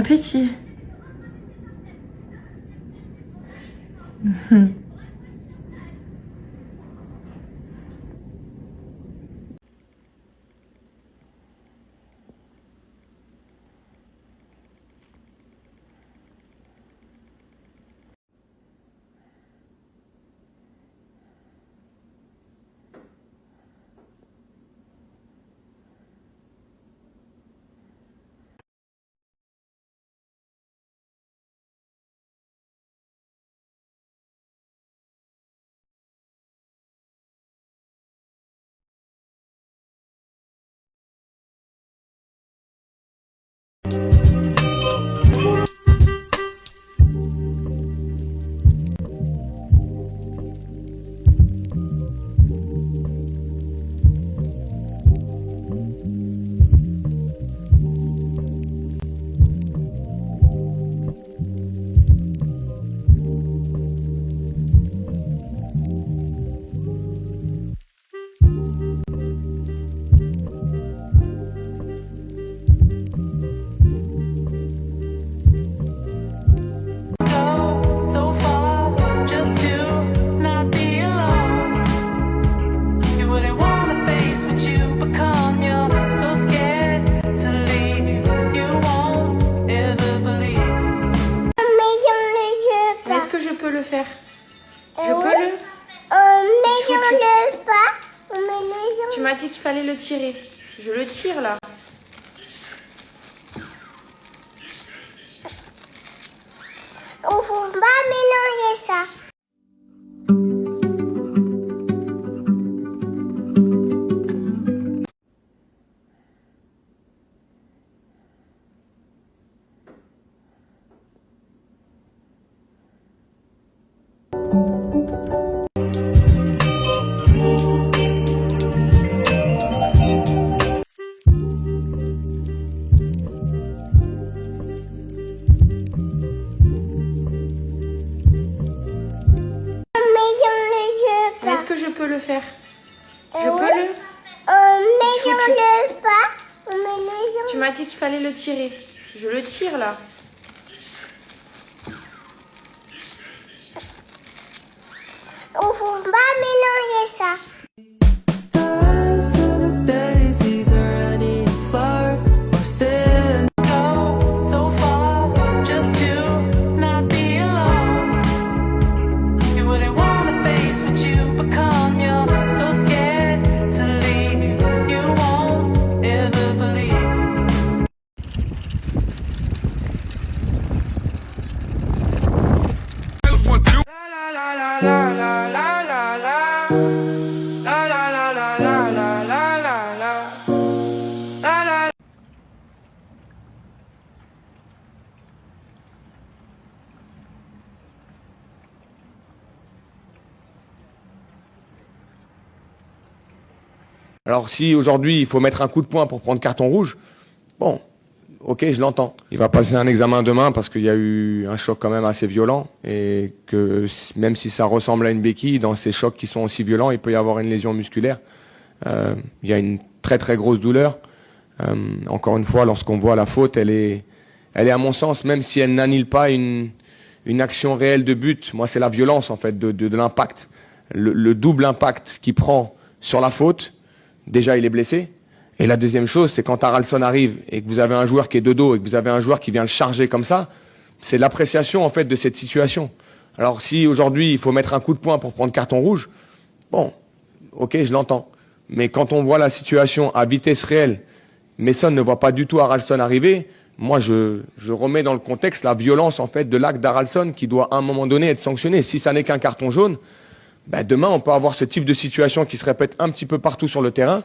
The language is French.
Appétit. Est-ce que je peux le faire? Je peux le... Mais on le pas. Tu m'as dit qu'il fallait le tirer. Je le tire là. On ne faut pas mélanger ça. Est-ce que je peux le faire? Je peux le... Mais on le pas. Tu m'as dit qu'il fallait le tirer. Je le tire là. On ne faut pas mélanger ça. Alors si aujourd'hui il faut mettre un coup de poing pour prendre carton rouge, bon, ok, je l'entends. Il va passer un examen demain parce qu'il y a eu un choc quand même assez violent et que même si ça ressemble à une béquille, dans ces chocs qui sont aussi violents, il peut y avoir une lésion musculaire. Il y a une très très grosse douleur. Encore une fois, lorsqu'on voit la faute, elle est à mon sens, même si elle n'annule pas une action réelle de but, moi c'est la violence en fait de l'impact. Le double impact qu'il prend sur la faute. Déjà, il est blessé. Et la deuxième chose, c'est quand Haraldsson arrive et que vous avez un joueur qui est de dos et que vous avez un joueur qui vient le charger comme ça, c'est l'appréciation en fait de cette situation. Alors si aujourd'hui il faut mettre un coup de poing pour prendre carton rouge, bon, ok, je l'entends. Mais quand on voit la situation à vitesse réelle, Messon ne voit pas du tout Haraldsson arriver, moi je remets dans le contexte la violence en fait de l'acte d'Haraldsson qui doit à un moment donné être sanctionné. Si ça n'est qu'un carton jaune, ben demain, on peut avoir ce type de situation qui se répète un petit peu partout sur le terrain.